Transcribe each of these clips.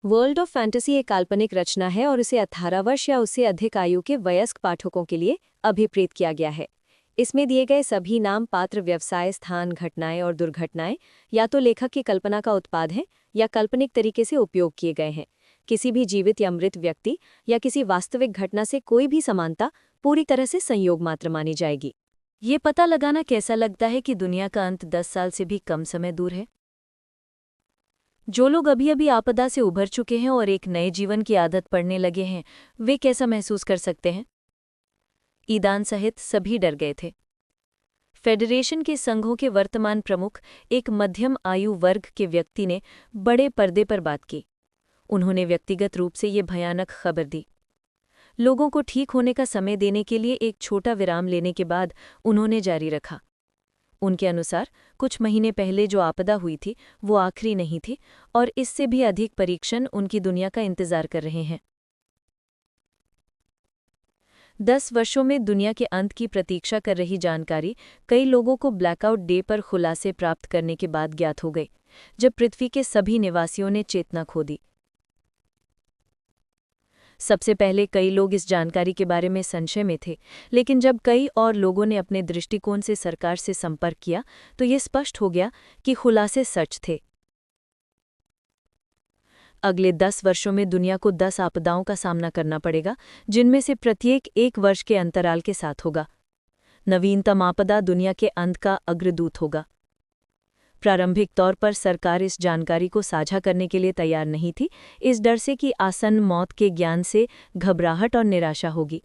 World of fantasy एक काल्पनिक रचना है और इसे 18 वर्ष या उससे अधिक आयु के वयस्क पाठकों के लिए अभिप्रेत किया गया है। इसमें दिए गए सभी नाम, पात्र, व्यवसाय, स्थान, घटनाएं और दुर्घटनाएं या तो लेखक की कल्पना का उत्पाद हैं या काल्पनिक तरीके से उपयोग किए गए हैं। किसी भी जीवित या मृत व्यक्ति या किसी वास्तविक घटना से कोई भी समानता पूरी तरह से संयोग मात्र मानी जाएगी। ये पता लगाना कैसा लगता है कि दुनिया का अंत 10 साल से भी कम समय दूर है। जो लोग अभी अभी आपदा से उभर चुके हैं और एक नए जीवन की आदत पड़ने लगे हैं, वे कैसा महसूस कर सकते हैं? ईदान सहित सभी डर गए थे। फेडरेशन के संघों के वर्तमान प्रमुख, एक मध्यम आयु वर्ग के व्यक्ति ने बड़े पर्दे पर बात की। उन्होंने व्यक्तिगत रूप से ये भयानक खबर दी। लोगों को ठीक होने का समय देने के लिए एक छोटा विराम लेने के बाद उन्होंने जारी रखा। उनके अनुसार कुछ महीने पहले जो आपदा हुई थी वो आखिरी नहीं थी और इससे भी अधिक परीक्षण उनकी दुनिया का इंतजार कर रहे हैं। 10 वर्षों में दुनिया के अंत की प्रतीक्षा कर रही जानकारी कई लोगों को ब्लैकआउट डे पर खुलासे प्राप्त करने के बाद ज्ञात हो गई, जब पृथ्वी के सभी निवासियों ने चेतना खो दी। सबसे पहले कई लोग इस जानकारी के बारे में संशय में थे, लेकिन जब कई और लोगों ने अपने दृष्टिकोण से सरकार से संपर्क किया तो ये स्पष्ट हो गया कि खुलासे सच थे। अगले 10 वर्षों में दुनिया को 10 आपदाओं का सामना करना पड़ेगा, जिनमें से प्रत्येक 1 वर्ष के अंतराल के साथ होगा। नवीनतम आपदा दुनिया के अंत का अग्रदूत होगा। प्रारंभिक तौर पर सरकार इस जानकारी को साझा करने के लिए तैयार नहीं थी, इस डर से कि आसन्न मौत के ज्ञान से घबराहट और निराशा होगी।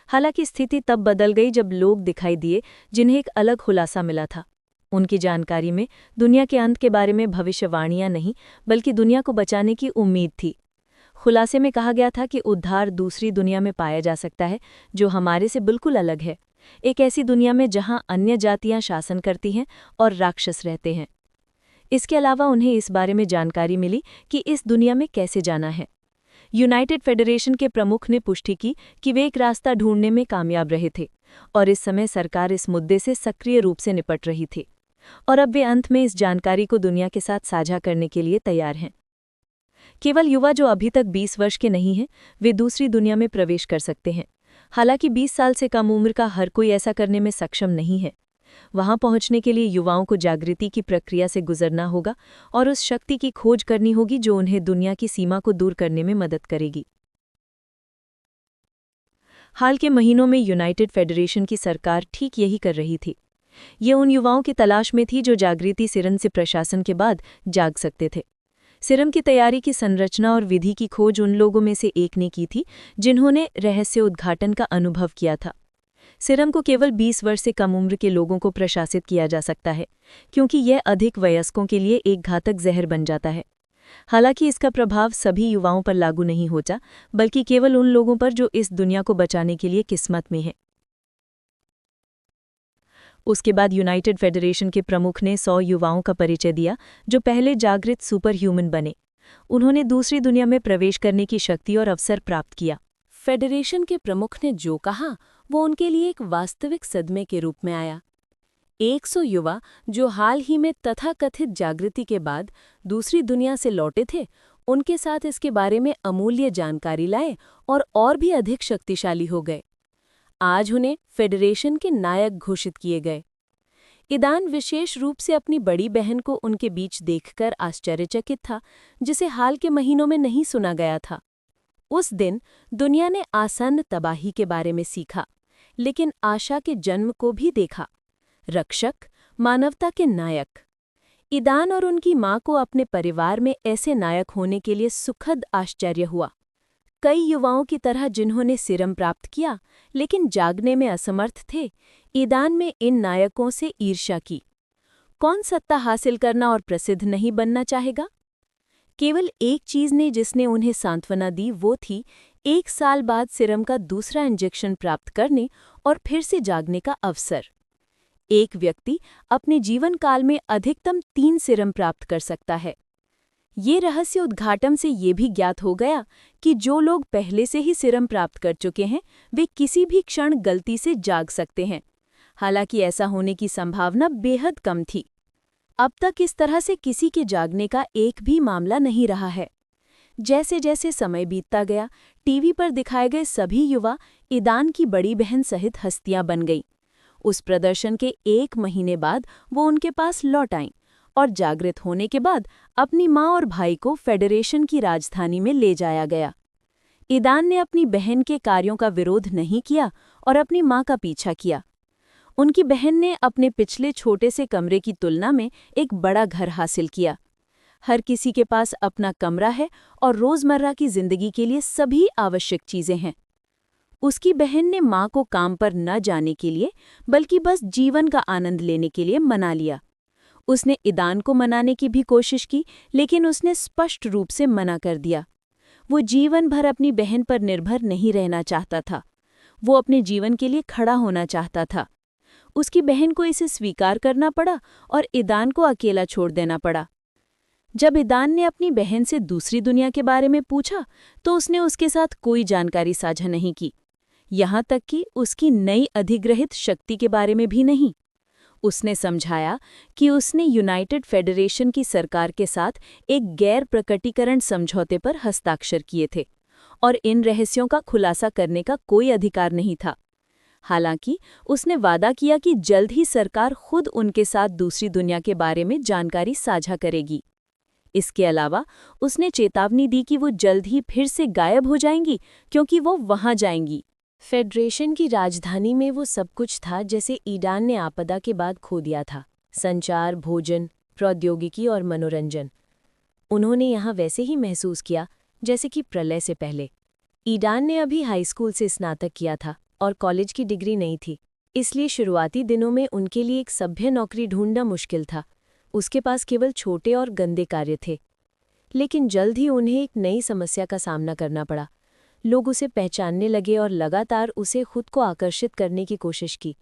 हालांकि स्थिति तब बदल गई जब लोग दिखाई दिए जिन्हें एक अलग खुलासा मिला था। उनकी जानकारी में दुनिया के अंत के बारे में भविष्यवाणियां नहीं, बल्कि दुनिया को बचाने की उम्मीद थी। खुलासे में कहा गया था कि उद्धार दूसरी दुनिया में पाया जा सकता है, जो हमारे से बिल्कुल अलग है। एक ऐसी दुनिया में जहां अन्य जातियां शासन करती हैं और राक्षस रहते हैं। इसके अलावा उन्हें इस बारे में जानकारी मिली कि इस दुनिया में कैसे जाना है। यूनाइटेड फेडरेशन के प्रमुख ने पुष्टि की कि वे एक रास्ता ढूंढने में कामयाब रहे थे और इस समय सरकार इस मुद्दे से सक्रिय रूप से निपट रही थी और अब वे अंत में इस जानकारी को दुनिया के साथ साझा करने के लिए तैयार हैं। केवल युवा जो अभी तक 20 वर्ष के नहीं हैं, वे दूसरी दुनिया में प्रवेश कर सकते हैं। हालांकि 20 साल से कम उम्र का हर कोई ऐसा करने में सक्षम नहीं है। वहां पहुंचने के लिए युवाओं को जागृति की प्रक्रिया से गुजरना होगा और उस शक्ति की खोज करनी होगी जो उन्हें दुनिया की सीमा को दूर करने में मदद करेगी। हाल के महीनों में यूनाइटेड फेडरेशन की सरकार ठीक यही कर रही थी। ये उन युवाओं की तलाश में थी जो जागृति सिरन से प्रशासन के बाद जाग सकते थे। सिरम की तैयारी की संरचना और विधि की खोज उन लोगों में से एक ने की थी जिन्होंने रहस्य उद्घाटन का अनुभव किया था। सिरम को केवल 20 वर्ष से कम उम्र के लोगों को प्रशासित किया जा सकता है, क्योंकि यह अधिक वयस्कों के लिए एक घातक जहर बन जाता है। हालांकि इसका प्रभाव सभी युवाओं पर लागू नहीं होता, बल्कि केवल उन लोगों पर जो इस दुनिया को बचाने के लिए किस्मत में हैं। उसके बाद यूनाइटेड फेडरेशन के प्रमुख ने 100 युवाओं का परिचय दिया जो पहले जागृत सुपर ह्यूमन बने। उन्होंने दूसरी दुनिया में प्रवेश करने की शक्ति और अवसर प्राप्त किया। फेडरेशन के प्रमुख ने जो कहा वो उनके लिए एक वास्तविक सदमे के रूप में आया। 100 युवा जो हाल ही में तथाकथित जागृति के बाद दूसरी दुनिया से लौटे थे, उनके साथ इसके बारे में अमूल्य जानकारी लाए और भी अधिक शक्तिशाली हो गए। आज उन्हें फेडरेशन के नायक घोषित किए गए। ईदान विशेष रूप से अपनी बड़ी बहन को उनके बीच देखकर आश्चर्यचकित था, जिसे हाल के महीनों में नहीं सुना गया था। उस दिन दुनिया ने आसन्न तबाही के बारे में सीखा, लेकिन आशा के जन्म को भी देखा। रक्षक, मानवता के नायक। ईदान और उनकी मां को अपने परिवार में ऐसे नायक होने के लिए सुखद आश्चर्य हुआ। कई युवाओं की तरह जिन्होंने सिरम प्राप्त किया लेकिन जागने में असमर्थ थे, ईदान में इन नायकों से ईर्ष्या की। कौन सत्ता हासिल करना और प्रसिद्ध नहीं बनना चाहेगा? केवल एक चीज ने जिसने उन्हें सांत्वना दी वो थी 1 साल बाद सिरम का दूसरा इंजेक्शन प्राप्त करने और फिर से जागने का अवसर। एक व्यक्ति अपने जीवन काल में अधिकतम 3 सिरम प्राप्त कर सकता है। ये रहस्य उद्घाटन से ये भी ज्ञात हो गया कि जो लोग पहले से ही सिरम प्राप्त कर चुके हैं वे किसी भी क्षण गलती से जाग सकते हैं। हालांकि ऐसा होने की संभावना बेहद कम थी। अब तक इस तरह से किसी के जागने का एक भी मामला नहीं रहा है। जैसे जैसे समय बीतता गया, टीवी पर दिखाए गए सभी युवा ईदान की बड़ी बहन सहित हस्तियां बन गईं। उस प्रदर्शन के 1 महीने बाद वो उनके पास लौट आईं और जागृत होने के बाद अपनी माँ और भाई को फेडरेशन की राजधानी में ले जाया गया। ईदान ने अपनी बहन के कार्यों का विरोध नहीं किया और अपनी माँ का पीछा किया। उनकी बहन ने अपने पिछले छोटे से कमरे की तुलना में एक बड़ा घर हासिल किया। हर किसी के पास अपना कमरा है और रोजमर्रा की जिंदगी के लिए सभी आवश्यक चीजें हैं। उसकी बहन ने माँ को काम पर न जाने के लिए बल्कि बस जीवन का आनंद लेने के लिए मना लिया। उसने ईदान को मनाने की भी कोशिश की, लेकिन उसने स्पष्ट रूप से मना कर दिया। वो जीवन भर अपनी बहन पर निर्भर नहीं रहना चाहता था। वो अपने जीवन के लिए खड़ा होना चाहता था। उसकी बहन को इसे स्वीकार करना पड़ा और ईदान को अकेला छोड़ देना पड़ा। जब ईदान ने अपनी बहन से दूसरी दुनिया के बारे में पूछा तो उसने उसके साथ कोई जानकारी साझा नहीं की, यहाँ तक कि उसकी नई अधिग्रहित शक्ति के बारे में भी नहीं। उसने समझाया कि उसने यूनाइटेड फेडरेशन की सरकार के साथ एक गैर प्रकटीकरण समझौते पर हस्ताक्षर किए थे और इन रहस्यों का खुलासा करने का कोई अधिकार नहीं था। हालांकि उसने वादा किया कि जल्द ही सरकार खुद उनके साथ दूसरी दुनिया के बारे में जानकारी साझा करेगी। इसके अलावा उसने चेतावनी दी कि वो जल्द ही फिर से गायब हो जाएंगी क्योंकि वो वहां जाएंगी। फेडरेशन की राजधानी में वो सब कुछ था जैसे ईदान ने आपदा के बाद खो दिया था। संचार, भोजन, प्रौद्योगिकी और मनोरंजन। उन्होंने यहाँ वैसे ही महसूस किया जैसे कि प्रलय से पहले। ईदान ने अभी हाई स्कूल से स्नातक किया था और कॉलेज की डिग्री नहीं थी, इसलिए शुरुआती दिनों में उनके लिए एक सभ्य नौकरी ढूंढना मुश्किल था। उसके पास केवल छोटे और गंदे कार्य थे। लेकिन जल्द ही उन्हें एक नई समस्या का सामना करना पड़ा। लोग उसे पहचानने लगे और लगातार उसे खुद को आकर्षित करने की कोशिश की।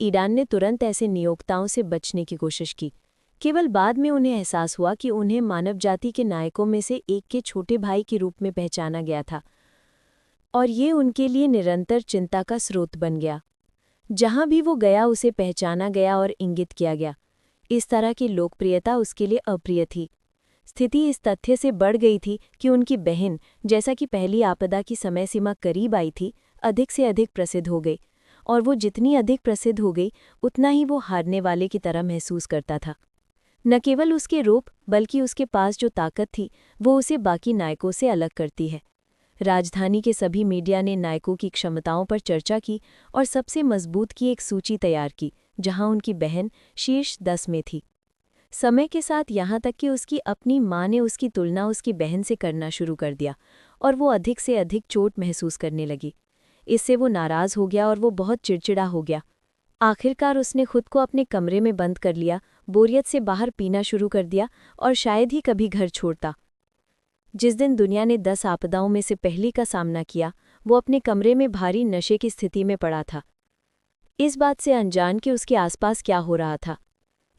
ईदान ने तुरंत ऐसे नियोक्ताओं से बचने की कोशिश की। केवल बाद में उन्हें एहसास हुआ कि उन्हें मानव जाति के नायकों में से एक के छोटे भाई के रूप में पहचाना गया था, और ये उनके लिए निरंतर चिंता का स्रोत बन गया। जहां भी वो गया उसे पहचाना गया और इंगित किया गया। इस तरह की लोकप्रियता उसके लिए अप्रिय थी। स्थिति इस तथ्य से बढ़ गई थी कि उनकी बहन, जैसा कि पहली आपदा की समय सीमा करीब आई थी, अधिक से अधिक प्रसिद्ध हो गई, और वो जितनी अधिक प्रसिद्ध हो गई उतना ही वो हारने वाले की तरह महसूस करता था। न केवल उसके रूप बल्कि उसके पास जो ताकत थी वो उसे बाकी नायकों से अलग करती है। राजधानी के सभी मीडिया ने नायकों की क्षमताओं पर चर्चा की और सबसे मजबूत की एक सूची तैयार की, जहां उनकी बहन शीर्ष 10 में थी। समय के साथ यहाँ तक कि उसकी अपनी माँ ने उसकी तुलना उसकी बहन से करना शुरू कर दिया और वो अधिक से अधिक चोट महसूस करने लगी। इससे वो नाराज़ हो गया और वो बहुत चिड़चिड़ा हो गया। आखिरकार उसने खुद को अपने कमरे में बंद कर लिया, बोरियत से बाहर पीना शुरू कर दिया और शायद ही कभी घर छोड़ता। जिस दिन दुनिया ने 10 आपदाओं में से पहली का सामना किया, वो अपने कमरे में भारी नशे की स्थिति में पड़ा था, इस बात से अनजान कि उसके आसपास क्या हो रहा था।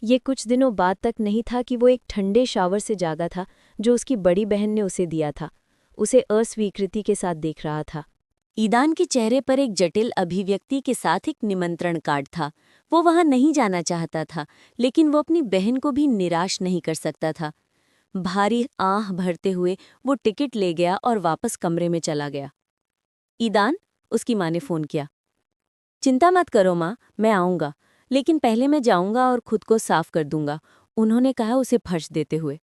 ये कुछ दिनों बाद तक नहीं था कि वो एक ठंडे शावर से जागा था जो उसकी बड़ी बहन ने उसे दिया था। उसे अस्वीकृति के साथ देख रहा था। ईदान के चेहरे पर एक जटिल अभिव्यक्ति के साथ एक निमंत्रण कार्ड था। वो वहां नहीं जाना चाहता था, लेकिन वो अपनी बहन को भी निराश नहीं कर सकता था। भारी आह भरते हुए वो टिकट ले गया और वापस कमरे में चला गया। ईदान, उसकी माँ ने फ़ोन किया। चिंता मत करो माँ, मैं आऊँगा, लेकिन पहले मैं जाऊँगा और खुद को साफ कर दूंगा, उन्होंने कहा उसे फर्श देते हुए।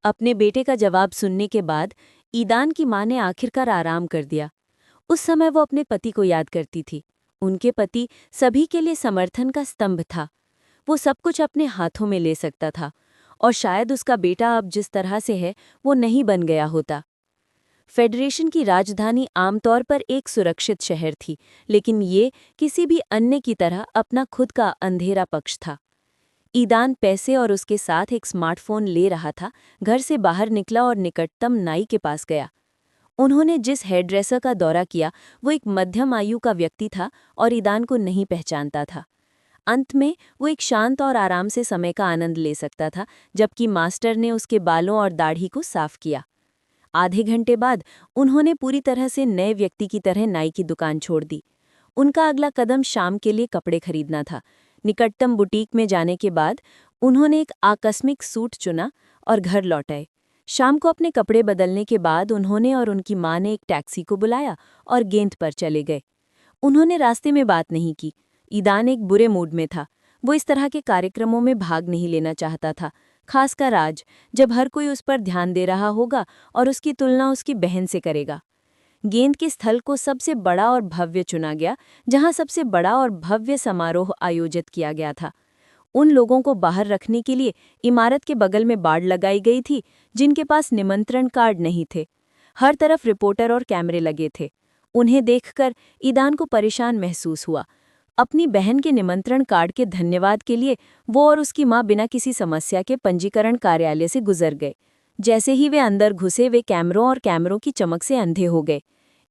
अपने बेटे का जवाब सुनने के बाद ईदान की माँ ने आखिरकार आराम कर दिया। उस समय वो अपने पति को याद करती थी। उनके पति सभी के लिए समर्थन का स्तंभ था। वो सब कुछ अपने हाथों में ले सकता था, और शायद उसका बेटा अब जिस तरह से है वो नहीं बन गया होता। फेडरेशन की राजधानी आमतौर पर एक सुरक्षित शहर थी, लेकिन ये किसी भी अन्य की तरह अपना खुद का अंधेरा पक्ष था। ईदान पैसे और उसके साथ एक स्मार्टफोन ले रहा था, घर से बाहर निकला और निकटतम नाई के पास गया। उन्होंने जिस हेयरड्रेसर का दौरा किया वो एक मध्यम आयु का व्यक्ति था और ईदान को नहीं पहचानता था। अंत में वो एक शांत और आराम से समय का आनंद ले सकता था, जबकि मास्टर ने उसके बालों और दाढ़ी को साफ किया। आधे घंटे बाद उन्होंने पूरी तरह से नए व्यक्ति की तरह नाई की दुकान छोड़ दी। उनका अगला कदम शाम के लिए कपड़े खरीदना था। निकटतम बुटीक में जाने के बाद उन्होंने एक आकस्मिक सूट चुना और घर लौट आए। शाम को अपने कपड़े बदलने के बाद उन्होंने और उनकी माँ ने एक टैक्सी को बुलाया और गेंद पर चले गए। उन्होंने रास्ते में बात नहीं की। ईदान एक बुरे मूड में था। वो इस तरह के कार्यक्रमों में भाग नहीं लेना चाहता था, खासकर आज जब हर कोई उस पर ध्यान दे रहा होगा और उसकी तुलना उसकी बहन से करेगा। गेंद के स्थल को सबसे बड़ा और भव्य चुना गया, जहां सबसे बड़ा और भव्य समारोह आयोजित किया गया था। उन लोगों को बाहर रखने के लिए इमारत के बगल में बाड़ लगाई गई थी जिनके पास निमंत्रण कार्ड नहीं थे। हर तरफ रिपोर्टर और कैमरे लगे थे। उन्हें देखकर ईदान को परेशान महसूस हुआ। अपनी बहन के निमंत्रण कार्ड के धन्यवाद के लिए वो और उसकी माँ बिना किसी समस्या के पंजीकरण कार्यालय से गुजर गए। जैसे ही वे अंदर घुसे, वे कैमरों और कैमरों की चमक से अंधे हो गए।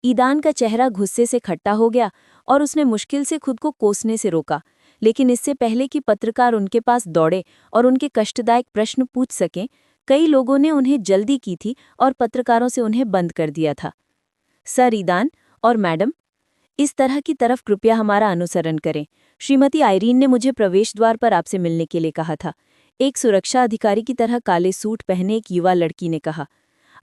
ईदान का चेहरा गुस्से से खट्टा हो गया और उसने मुश्किल से खुद को कोसने से रोका। लेकिन इससे पहले कि पत्रकार उनके पास दौड़े और उनके कष्टदायक प्रश्न पूछ सकें, कई लोगों ने उन्हें जल्दी की थी और पत्रकारों से उन्हें बंद कर दिया था। सर ईदान और मैडम, इस तरह की तरफ कृपया हमारा अनुसरण करें। श्रीमती आइरीन ने मुझे प्रवेश द्वार पर आपसे मिलने के लिए कहा था, एक सुरक्षा अधिकारी की तरह काले सूट पहने एक युवा लड़की ने कहा।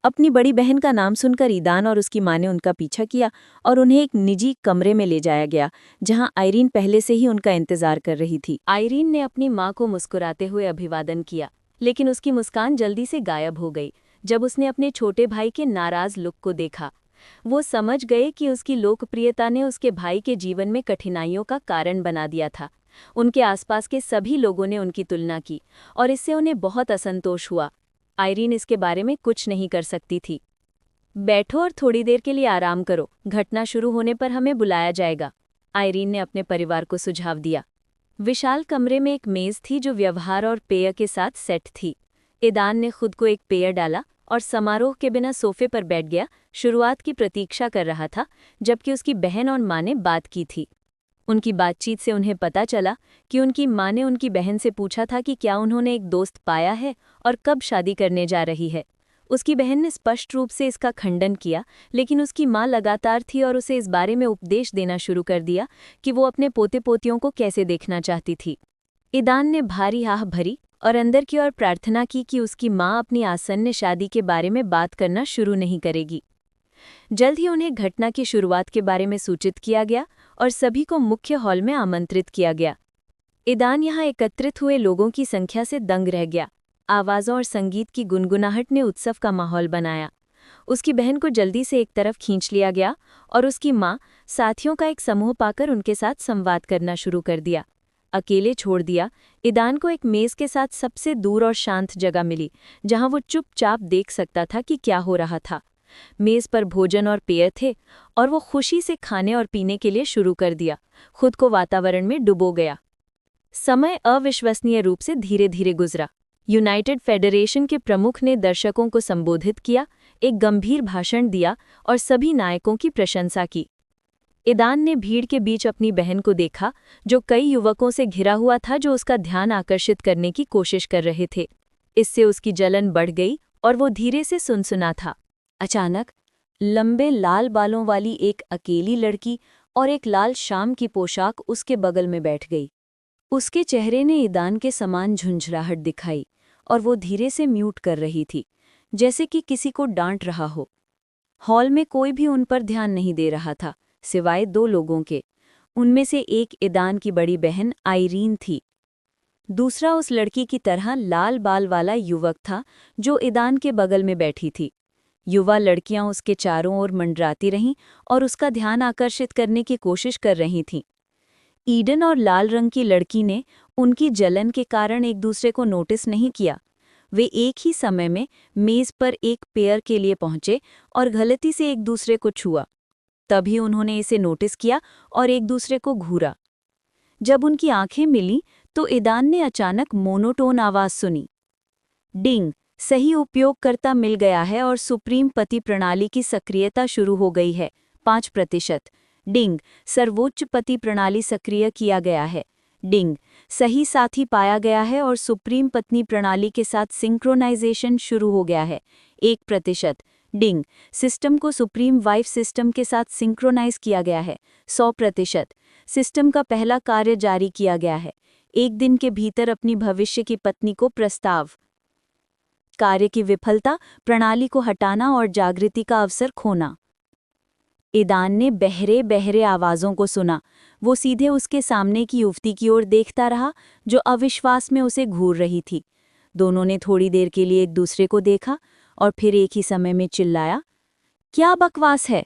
अपनी बड़ी बहन का नाम सुनकर ईदान और उसकी माँ ने उनका पीछा किया और उन्हें एक निजी कमरे में ले जाया गया, जहां आइरीन पहले से ही उनका इंतजार कर रही थी। आइरीन ने अपनी माँ को मुस्कुराते हुए अभिवादन किया, लेकिन उसकी मुस्कान जल्दी से गायब हो गई जब उसने अपने छोटे भाई के नाराज लुक को देखा। वो समझ गए कि उसकी लोकप्रियता ने उसके भाई के जीवन में कठिनाइयों का कारण बना दिया था। उनके आसपास के सभी लोगों ने उनकी तुलना की और इससे उन्हें बहुत असंतोष हुआ। आइरीन इसके बारे में कुछ नहीं कर सकती थी। बैठो और थोड़ी देर के लिए आराम करो, घटना शुरू होने पर हमें बुलाया जाएगा, आइरीन ने अपने परिवार को सुझाव दिया। विशाल कमरे में एक मेज थी जो व्यवहार और पेय के साथ सेट थी। ईदान ने खुद को एक पेय डाला और समारोह के बिना सोफे पर बैठ गया। शुरुआत की प्रतीक्षा कर रहा था, जबकि उसकी बहन और माँ ने बात की थी। उनकी बातचीत से उन्हें पता चला कि उनकी माँ ने उनकी बहन से पूछा था कि क्या उन्होंने एक दोस्त पाया है और कब शादी करने जा रही है। उसकी बहन ने स्पष्ट रूप से इसका खंडन किया, लेकिन उसकी माँ लगातार थी और उसे इस बारे में उपदेश देना शुरू कर दिया कि वो अपने पोते पोतियों को कैसे देखना चाहती थी। ईदान ने भारी आह भरी और अंदर की ओर प्रार्थना की कि उसकी माँ अपनी आसन्न शादी के बारे में बात करना शुरू नहीं करेगी। जल्द ही उन्हें घटना की शुरुआत के बारे में सूचित किया गया और सभी को मुख्य हॉल में आमंत्रित किया गया। ईदान यहाँ एकत्रित हुए लोगों की संख्या से दंग रह गया। आवाज़ों और संगीत की गुनगुनाहट ने उत्सव का माहौल बनाया। उसकी बहन को जल्दी से एक तरफ खींच लिया गया और उसकी माँ साथियों का एक समूह पाकर उनके साथ संवाद करना शुरू कर दिया। अकेले छोड़ दिया, ईदान को एक मेज़ के साथ सबसे दूर और शांत जगह मिली, जहाँ वो चुपचाप देख सकता था कि क्या हो रहा था। मेज़ पर भोजन और पेय थे और वो खुशी से खाने और पीने के लिए शुरू कर दिया, खुद को वातावरण में डुबो गया। समय अविश्वसनीय रूप से धीरे धीरे गुजरा। यूनाइटेड फेडरेशन के प्रमुख ने दर्शकों को संबोधित किया, एक गंभीर भाषण दिया और सभी नायकों की प्रशंसा की। ईदान ने भीड़ के बीच अपनी बहन को देखा, जो कई युवकों से घिरा हुआ था जो उसका ध्यान आकर्षित करने की कोशिश कर रहे थे। इससे उसकी जलन बढ़ गई और वो धीरे से सुनसुना था। अचानक लंबे लाल बालों वाली एक अकेली लड़की और एक लाल शाम की पोशाक उसके बगल में बैठ गई। उसके चेहरे ने ईदान के समान झुंझलाहट दिखाई और वो धीरे से म्यूट कर रही थी, जैसे कि किसी को डांट रहा हो। हॉल में कोई भी उन पर ध्यान नहीं दे रहा था, सिवाय दो लोगों के। उनमें से एक ईदान की बड़ी बहन आइरीन थी। दूसरा उस लड़की की तरह लाल बाल वाला युवक था जो ईदान के बगल में बैठी थी। युवा लड़कियां उसके चारों ओर मंडराती रहीं और उसका ध्यान आकर्षित करने की कोशिश कर रही थीं। ईडन और लाल रंग की लड़की ने उनकी जलन के कारण एक दूसरे को नोटिस नहीं किया। वे एक ही समय में मेज पर एक पेयर के लिए पहुंचे और गलती से एक दूसरे को छुआ। तभी उन्होंने इसे नोटिस किया और एक दूसरे को घूरा। जब उनकी आंखें मिलीं तो ईदान ने अचानक मोनोटोन आवाज सुनी, डिंग, सही उपयोगकर्ता मिल गया है और सुप्रीम पति प्रणाली की सक्रियता शुरू हो गई है, 5%। डिंग, सर्वोच्च पति प्रणाली सक्रिय किया गया है। डिंग, सही साथी पाया गया है और सुप्रीम पत्नी प्रणाली के साथ सिंक्रोनाइजेशन शुरू हो गया है, 1%। डिंग, सिस्टम को सुप्रीम वाइफ सिस्टम के साथ सिंक्रोनाइज किया गया है, 100%। सिस्टम का पहला कार्य जारी किया गया है, 1 दिन के भीतर अपनी भविष्य की पत्नी को प्रस्ताव। कार्य की विफलता, प्रणाली को हटाना और जागृति का अवसर खोना। ईदान ने बहरे बहरे आवाज़ों को सुना। वो सीधे उसके सामने की युवती की ओर देखता रहा, जो अविश्वास में उसे घूर रही थी। दोनों ने थोड़ी देर के लिए एक दूसरे को देखा और फिर एक ही समय में चिल्लाया, क्या बकवास है?